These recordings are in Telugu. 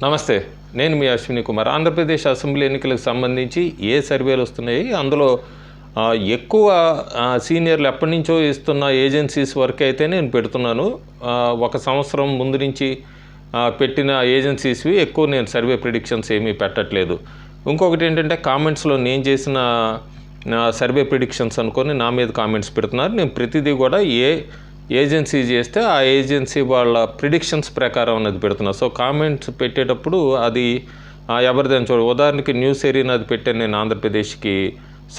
నమస్తే. నేను మీ అశ్విని కుమార్. ఆంధ్రప్రదేశ్ అసెంబ్లీ ఎన్నికలకు సంబంధించి ఏ సర్వేలు వస్తున్నాయి, అందులో ఎక్కువ సీనియర్లు ఎప్పటినుంచో ఇస్తున్న ఏజెన్సీస్ వరకు అయితే నేను పెడుతున్నాను. ఒక సంవత్సరం ముందు నుంచి పెట్టిన ఏజెన్సీస్వి ఎక్కువ నేను సర్వే ప్రిడిక్షన్స్ ఏమీ పెట్టట్లేదు. ఇంకొకటి ఏంటంటే, కామెంట్స్లో నేను చేసిన సర్వే ప్రిడిక్షన్స్ అనుకొని నా మీద కామెంట్స్ పెడుతున్నారు. నేను ప్రతిదీ కూడా ఏజెన్సీ చేస్తే ఆ ఏజెన్సీ వాళ్ళ ప్రిడిక్షన్స్ ప్రకారం అనేది పెడుతున్నా. సో కామెంట్స్ పెట్టేటప్పుడు అది ఎవరిదని ఉదాహరణకి న్యూస్ ఎరీనా అది పెట్టాను నేను ఆంధ్రప్రదేశ్కి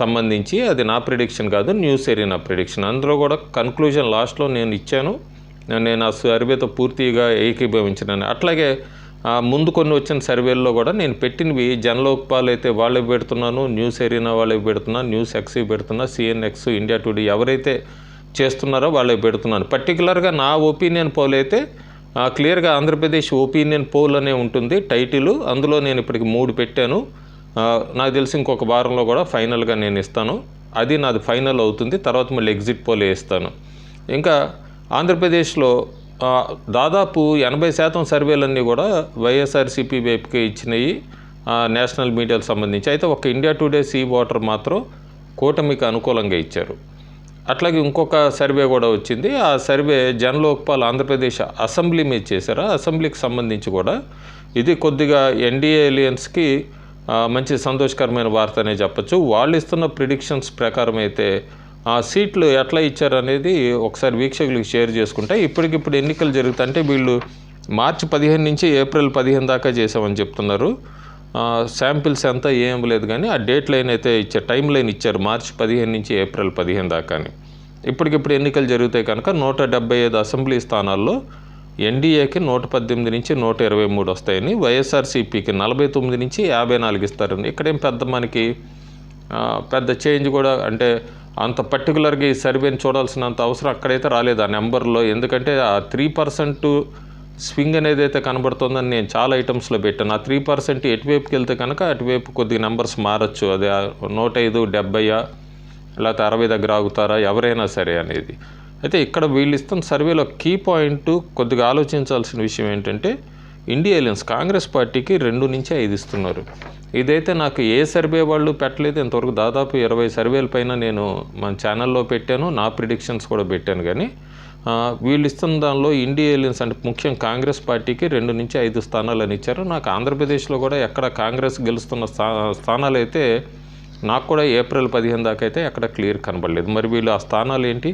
సంబంధించి. అది నా ప్రిడిక్షన్ కాదు, న్యూస్ ఎరీనా ప్రిడిక్షన్. అందులో కూడా కన్క్లూజన్ లాస్ట్లో నేను ఇచ్చాను. నేను ఆ సర్వేతో పూర్తిగా ఏకీభవించినాను. అట్లాగే ముందు కొన్ని వచ్చిన సర్వేల్లో కూడా నేను పెట్టినవి జనలోక్పాల్ అయితే వాళ్ళకి పెడుతున్నాను, న్యూస్ ఎరీనా వాళ్ళకి పెడుతున్నాను, న్యూస్ ఎక్స్కి పెడుతున్నా, సిఎన్ఎక్స్, ఇండియా టుడే ఎవరైతే చేస్తున్నారో వాళ్ళకి పెడుతున్నాను. పర్టికులర్గా నా ఒపీనియన్ పోల్ అయితే క్లియర్గా ఆంధ్రప్రదేశ్ ఒపీనియన్ పోల్ అనే ఉంటుంది టైటిల్. అందులో నేను ఇప్పటికి 3 పెట్టాను. నాకు తెలిసి ఇంకొక వారంలో కూడా ఫైనల్గా నేను ఇస్తాను. అది నాది ఫైనల్ అవుతుంది. తర్వాత మళ్ళీ ఎగ్జిట్ పోల్ వేస్తాను. ఇంకా ఆంధ్రప్రదేశ్లో దాదాపు 80% సర్వేలన్నీ కూడా వైఎస్ఆర్సీపీ వైపుకే ఇచ్చినాయి నేషనల్ మీడియాకు సంబంధించి. అయితే ఒక ఇండియా టుడే సీ వాటర్ మాత్రం కూటమికి అనుకూలంగా ఇచ్చారు. అట్లాగే ఇంకొక సర్వే కూడా వచ్చింది. ఆ సర్వే జనలోక్పాల్ ఆంధ్రప్రదేశ్ అసెంబ్లీ మీద చేశారు. అసెంబ్లీకి సంబంధించి కూడా ఇది కొద్దిగా ఎన్డీఏ ఎలియన్స్కి మంచి సంతోషకరమైన వార్త అనే చెప్పచ్చు. వాళ్ళు ఇస్తున్న ప్రిడిక్షన్స్ ప్రకారం అయితే ఆ సీట్లు ఎట్లా ఇచ్చారనేది ఒకసారి వీక్షకులకు షేర్ చేసుకుంటే, ఇప్పటికిప్పుడు ఎన్నికలు జరుగుతుంటే వీళ్ళు మార్చి 15 నుంచి ఏప్రిల్ 15 దాకా చేసామని చెప్తున్నారు. శాంపిల్స్ అంతా ఏం లేదు, కానీ ఆ డేట్ లైన్ అయితే ఇచ్చారు, టైం లైన్ ఇచ్చారు, మార్చి 15 నుంచి ఏప్రిల్ 15 దాకా అని. ఇప్పటికిప్పుడు ఎన్నికలు జరిగితే కనుక 175 అసెంబ్లీ స్థానాల్లో ఎన్డీఏకి 118 నుంచి 123 వస్తాయని, వైఎస్ఆర్సీపీకి 49 నుంచి 54 ఇస్తారని. ఇక్కడేం మనకి పెద్ద చేంజ్ కూడా అంటే అంత పర్టికులర్గా ఈ సర్వేని చూడాల్సినంత అవసరం అక్కడైతే రాలేదు ఆ నెంబర్లో. ఎందుకంటే ఆ 3% స్వింగ్ అనేది అయితే కనబడుతుందని నేను చాలా ఐటమ్స్లో పెట్టాను. ఆ 3% ఎటువైపుకి వెళ్తే కనుక అటువైపు కొద్దిగా నెంబర్స్ మారచ్చు. అది 105, 70 లేకపోతే 60 దగ్గర ఆగుతారా ఎవరైనా సరే అనేది. అయితే ఇక్కడ వీళ్ళు ఇస్తున్న సర్వేలో కీ పాయింట్ కొద్దిగా ఆలోచించాల్సిన విషయం ఏంటంటే, ఇండియా ఎలియన్స్ కాంగ్రెస్ పార్టీకి 2 నుంచి 5 ఇస్తున్నారు. ఇదైతే నాకు ఏ సర్వే వాళ్ళు పెట్టలేదు ఇంతవరకు. దాదాపు 20 సర్వేల పైన నేను మన ఛానల్లో పెట్టాను, నా ప్రిడిక్షన్స్ కూడా పెట్టాను. కానీ వీళ్ళు ఇస్తున్న దానిలో ఇండియా ఎలియన్స్ అంటే ముఖ్యం కాంగ్రెస్ పార్టీకి 2 నుంచి 5 స్థానాలు అని ఇచ్చారు. నాకు ఆంధ్రప్రదేశ్లో కూడా ఎక్కడ కాంగ్రెస్ గెలుస్తున్న స్థానాలు అయితే నాకు కూడా ఏప్రిల్ 15 దాకా అయితే ఎక్కడ క్లియర్ కనబడలేదు. మరి వీళ్ళు ఆ స్థానాలు ఏంటి,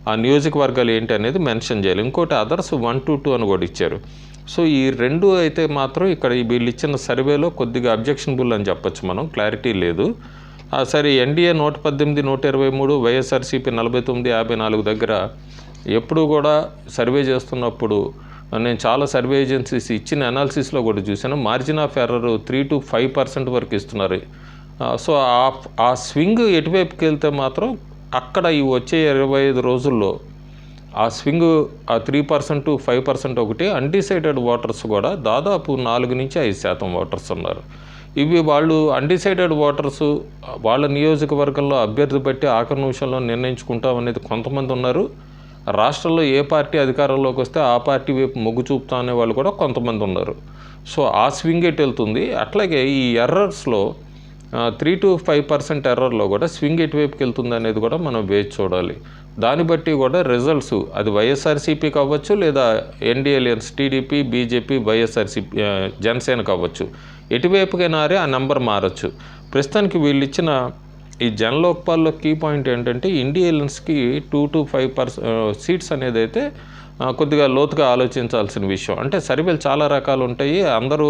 ఆ నియోజకవర్గాలు ఏంటి అనేది మెన్షన్ చేయాలి. ఇంకోటి అదర్స్ 1 to 2 అని కూడా ఇచ్చారు. సో ఈ 2 అయితే మాత్రం ఇక్కడ వీళ్ళు ఇచ్చిన సర్వేలో కొద్దిగా అబ్జెక్షనబుల్ అని చెప్పచ్చు మనం, క్లారిటీ లేదు. సరే ఎన్డీఏ 118, 123, వైఎస్ఆర్సీపీ 49, 54 దగ్గర ఎప్పుడు కూడా సర్వే చేస్తున్నప్పుడు నేను చాలా సర్వే ఏజెన్సీస్ ఇచ్చిన అనాలిసిస్లో కూడా చూశాను, మార్జిన్ ఆఫ్ ఎర్రర్ 3 to 5% వరకు ఇస్తున్నారు. సో ఆ స్వింగ్ ఎటువైపుకి వెళ్తే మాత్రం అక్కడ ఈ వచ్చే 25 రోజుల్లో ఆ స్వింగ్ ఆ 3% to 5% ఒకటి. అన్డిసైడెడ్ ఓటర్స్ కూడా దాదాపు 4 నుంచి 5% ఓటర్స్ ఉన్నారు. ఇవి వాళ్ళు అన్డిసైడెడ్ ఓటర్స్ వాళ్ళ నియోజకవర్గంలో అభ్యర్థి బట్టి ఆఖరి నిమిషంలో నిర్ణయించుకుంటాం అనేది కొంతమంది ఉన్నారు. రాష్ట్రంలో ఏ పార్టీ అధికారంలోకి వస్తే ఆ పార్టీ వైపు మొగ్గు చూపుతా అనే వాళ్ళు కూడా కొంతమంది ఉన్నారు. సో ఆ స్వింగ్ ఎటు వెళ్తుంది. అట్లాగే ఈ ఎర్రర్స్లో 3 to 5% ఎర్రర్లో కూడా స్వింగ్ ఎటువైపుకి వెళ్తుంది అనేది కూడా మనం వేచి చూడాలి. దాన్ని బట్టి కూడా రిజల్ట్స్ అది వైఎస్ఆర్సీపీ కావచ్చు, లేదా NDA alliance TDP, BJP, YSRCP, Janasena కావచ్చు, ఎటువైపుకైనా ఆ నెంబర్ మారచ్చు. ప్రస్తుతానికి వీళ్ళు ఇచ్చిన ఈ జనలోక్పాల్లో కీ పాయింట్ ఏంటంటే, ఇండియా ఎలియన్స్కి 2 to 5% సీట్స్ అనేది అయితే కొద్దిగా లోతుగా ఆలోచించాల్సిన విషయం. అంటే సర్వేలు చాలా రకాలు ఉంటాయి. అందరూ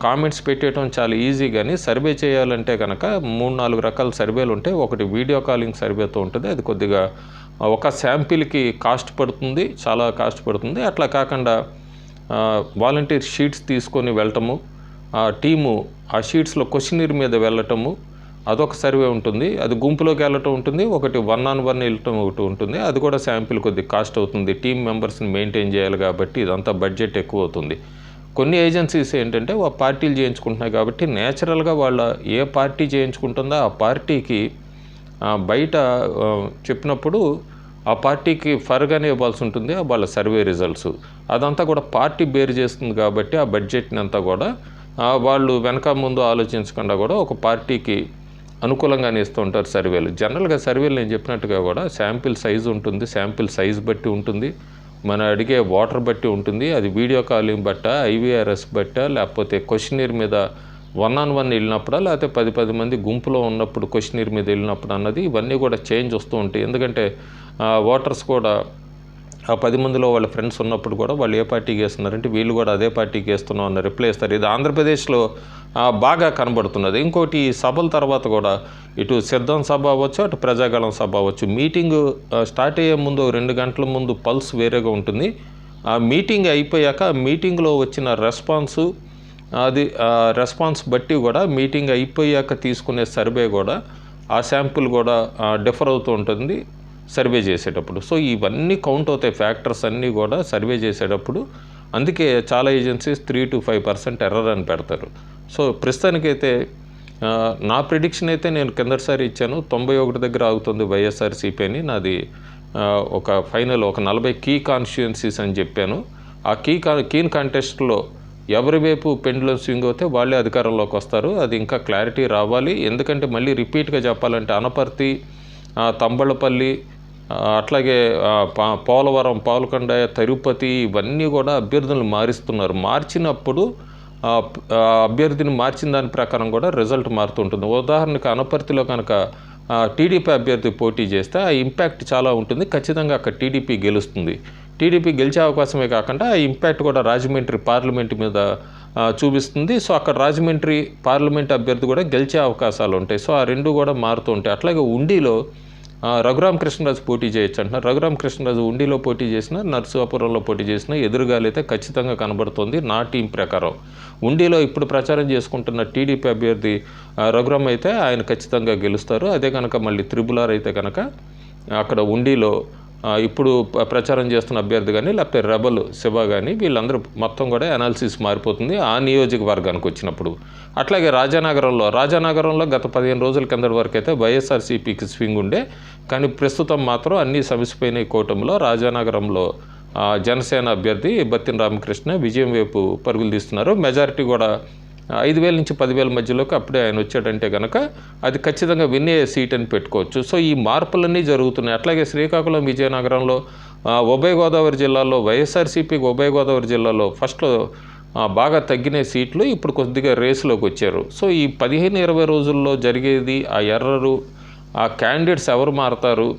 కామెంట్స్ పెట్టేయటం చాలా ఈజీ, కానీ సర్వే చేయాలంటే కనుక 3-4 రకాల సర్వేలు ఉంటాయి. ఒకటి వీడియో కాలింగ్ సర్వేతో ఉంటుంది. అది కొద్దిగా ఒక శాంపిల్కి కాస్ట్ పడుతుంది, చాలా కాస్ట్ పడుతుంది. అట్లా కాకుండా వాలంటీర్ షీట్స్ తీసుకొని వెళ్ళటము, ఆ టీము ఆ షీట్స్లో క్వశ్చనీర్ మీద వెళ్ళటము, అదొక సర్వే ఉంటుంది. అది గుంపులోకి వెళ్ళటం ఉంటుంది. ఒకటి 1-on-1 వెళ్ళటం ఒకటి ఉంటుంది. అది కూడా శాంపిల్ కొద్దిగా కాస్ట్ అవుతుంది. టీమ్ మెంబర్స్ని మెయింటైన్ చేయాలి కాబట్టి ఇదంతా బడ్జెట్ ఎక్కువ అవుతుంది. కొన్ని ఏజెన్సీస్ ఏంటంటే పార్టీలు చేయించుకుంటున్నాయి కాబట్టి నేచురల్గా వాళ్ళ ఏ పార్టీ చేయించుకుంటుందో ఆ పార్టీకి బయట చెప్పినప్పుడు ఆ పార్టీకి ఫర్గానే ఇవ్వాల్సి ఉంటుంది వాళ్ళ సర్వే రిజల్ట్స్. అదంతా కూడా పార్టీ బేర్ చేస్తుంది కాబట్టి ఆ బడ్జెట్ని అంతా కూడా వాళ్ళు వెనక ముందు ఆలోచించకుండా కూడా ఒక పార్టీకి అనుకూలంగానే ఇస్తూ ఉంటారు సర్వేలు. జనరల్గా సర్వేలు నేను చెప్పినట్టుగా కూడా శాంపిల్ సైజు ఉంటుంది, శాంపిల్ సైజు బట్టి ఉంటుంది, మనం అడిగే వాటర్ బట్టి ఉంటుంది, అది వీడియో కాలింగ్ బట్ట, ఐవీఆర్ఎస్ బట్ట, లేకపోతే క్వశ్చనీర్ మీద 1-on-1 వెళ్ళినప్పుడా, లేకపోతే 10 మంది గుంపులో ఉన్నప్పుడు క్వశ్చనీర్ మీద వెళ్ళినప్పుడు అన్నది ఇవన్నీ కూడా చేంజ్ వస్తూ ఉంటాయి. ఎందుకంటే ఓటర్స్ కూడా ఆ 10 మందిలో వాళ్ళ ఫ్రెండ్స్ ఉన్నప్పుడు కూడా వాళ్ళు ఏ పార్టీకి వేస్తున్నారంటే వీళ్ళు కూడా అదే పార్టీకి వేస్తున్నాం అన్న రిప్లై ఇస్తారు. ఇది ఆంధ్రప్రదేశ్లో బాగా కనబడుతున్నది. ఇంకోటి ఈ సభల తర్వాత కూడా ఇటు సిద్ధం సభ అవ్వచ్చు, అటు ప్రజాగళం సభ అవ్వచ్చు, మీటింగు స్టార్ట్ అయ్యే ముందు 2 గంటల ముందు పల్స్ వేరేగా ఉంటుంది. ఆ మీటింగ్ అయిపోయాక మీటింగ్లో వచ్చిన రెస్పాన్స్ బట్టి కూడా మీటింగ్ అయిపోయాక తీసుకునే సర్వే కూడా ఆ శాంపుల్ కూడా డిఫర్ అవుతూ ఉంటుంది సర్వే చేసేటప్పుడు. సో ఇవన్నీ కౌంట్ అవుతాయి ఫ్యాక్టర్స్ అన్నీ కూడా సర్వే చేసేటప్పుడు. అందుకే చాలా ఏజెన్సీస్ 3 to 5% ఎర్రర్ అని పెడతారు. సో ప్రస్తుతానికైతే నా ప్రిడిక్షన్ అయితే నేను కిందటిసారి ఇచ్చాను, 91 దగ్గర ఆగుతుంది వైఎస్ఆర్సీపీ అని. నాది ఒక 40 కీ కాన్స్టిట్యుయెన్సీస్ అని చెప్పాను. ఆ కీన్ కాంటెస్ట్లో ఎవరి వైపు పెండులం స్వింగ్ అవుతే వాళ్ళే అధికారంలోకి వస్తారు. అది ఇంకా క్లారిటీ రావాలి. ఎందుకంటే మళ్ళీ రిపీట్గా చెప్పాలంటే అనపర్తి, తంబళ్ళపల్లి, అట్లాగే పోలవరం, పాలకొండ, తిరుపతి ఇవన్నీ కూడా అభ్యర్థులను మారుస్తున్నారు. మార్చినప్పుడు అభ్యర్థిని మార్చిన దాని ప్రకారం కూడా రిజల్ట్ మారుతుంటుంది. ఉదాహరణకు అనపర్తిలో కనుక టీడీపీ అభ్యర్థి పోటీ చేస్తే ఆ ఇంపాక్ట్ చాలా ఉంటుంది. ఖచ్చితంగా అక్కడ టీడీపీ గెలుస్తుంది. టీడీపీ గెలిచే అవకాశమే కాకుండా ఆ ఇంపాక్ట్ కూడా రాజమండ్రి పార్లమెంట్ మీద చూపిస్తుంది. సో అక్కడ రాజమండ్రి పార్లమెంట్ అభ్యర్థి కూడా గెలిచే అవకాశాలు ఉంటాయి. సో ఆ రెండు కూడా మారుతూ ఉంటాయి. అట్లాగే ఉండిలో రఘురామకృష్ణరాజు పోటీ చేయొచ్చు అంటున్నారు. రఘురామకృష్ణరాజు ఉండిలో పోటీ చేసిన, నర్సాపురంలో పోటీ చేసిన ఎదురుగాలైతే ఖచ్చితంగా కనబడుతుంది నా టీం ప్రకారం. ఉండిలో ఇప్పుడు ప్రచారం చేసుకుంటున్న టీడీపీ అభ్యర్థి రఘురామ్ అయితే ఆయన ఖచ్చితంగా గెలుస్తారు. అదే కనుక మళ్ళీ త్రిబులార్ అయితే కనుక అక్కడ ఉండిలో ఇప్పుడు ప్రచారం చేస్తున్న అభ్యర్థి కానీ, లేకపోతే రెబల్ శివ కానీ, వీళ్ళందరూ మొత్తం కూడా అనాలిసిస్ మారిపోతుంది ఆ నియోజకవర్గానికి వచ్చినప్పుడు. అట్లాగే రాజానగరంలో గత 15 రోజుల కిందటి వరకు అయితే వైఎస్ఆర్సీపీకి స్వింగ్ ఉండే, కానీ ప్రస్తుతం మాత్రం అన్నీ సమసిపోయిన కూటమిలో రాజానగరంలో జనసేన అభ్యర్థి బత్తిన రామకృష్ణ విజయం వైపు పరుగులు తీస్తున్నారు. మెజారిటీ కూడా 5,000 నుంచి 10,000 మధ్యలోకి అప్పుడే ఆయన వచ్చాడంటే కనుక అది ఖచ్చితంగా విన్నే సీట్ అని పెట్టుకోవచ్చు. సో ఈ మార్పులన్నీ జరుగుతున్నాయి. అట్లాగే శ్రీకాకుళం, విజయనగరంలో, ఉభయ గోదావరి జిల్లాల్లో వైఎస్ఆర్సీపీకి ఉభయ గోదావరి జిల్లాలో ఫస్ట్లో బాగా తగ్గిన సీట్లు ఇప్పుడు కొద్దిగా రేసులోకి వచ్చారు. సో ఈ 15-20 రోజుల్లో జరిగేది ఆ ఎర్రరు, ఆ క్యాండిడేట్స్ ఎవరు మారతారు,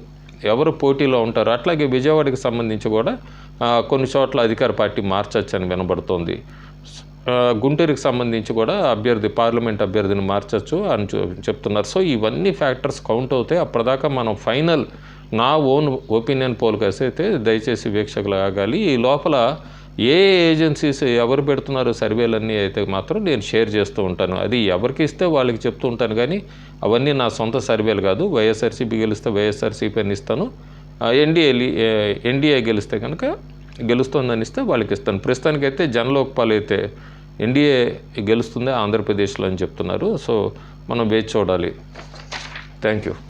ఎవరు పోటీలో ఉంటారు. అట్లాగే విజయవాడకి సంబంధించి కూడా కొన్ని చోట్ల అధికార పార్టీ మార్చచ్చు అని వినబడుతోంది. గుంటూరుకి సంబంధించి కూడా పార్లమెంట్ అభ్యర్థిని మార్చచ్చు అని చెప్తున్నారు. సో ఇవన్నీ ఫ్యాక్టర్స్ కౌంట్ అవుతాయి. అప్పటిదాకా మనం ఫైనల్ నా ఓన్ ఒపీనియన్ పోల్కేసి అయితే దయచేసి వీక్షకులు ఆగాలి. ఈ లోపల ఏ ఏజెన్సీస్ ఎవరు పెడుతున్నారు సర్వేలన్నీ అయితే మాత్రం నేను షేర్ చేస్తూ ఉంటాను. అది ఎవరికి ఇస్తే వాళ్ళకి చెప్తూ ఉంటాను, కానీ అవన్నీ నా సొంత సర్వేలు కాదు. వైఎస్ఆర్సీపీ గెలిస్తే వైఎస్ఆర్సీపీ అని ఇస్తాను, ఎన్డీఏ గెలిస్తే కనుక గెలుస్తుందని ఇస్తే వాళ్ళకి ఇస్తాను. ప్రస్తుతానికైతే జనలోక్పాల్ అయితే ఎన్డీఏ గెలుస్తుంది ఆంధ్రప్రదేశ్లో అని చెప్తున్నారు. సో మనం వేచి చూడాలి. Thank you.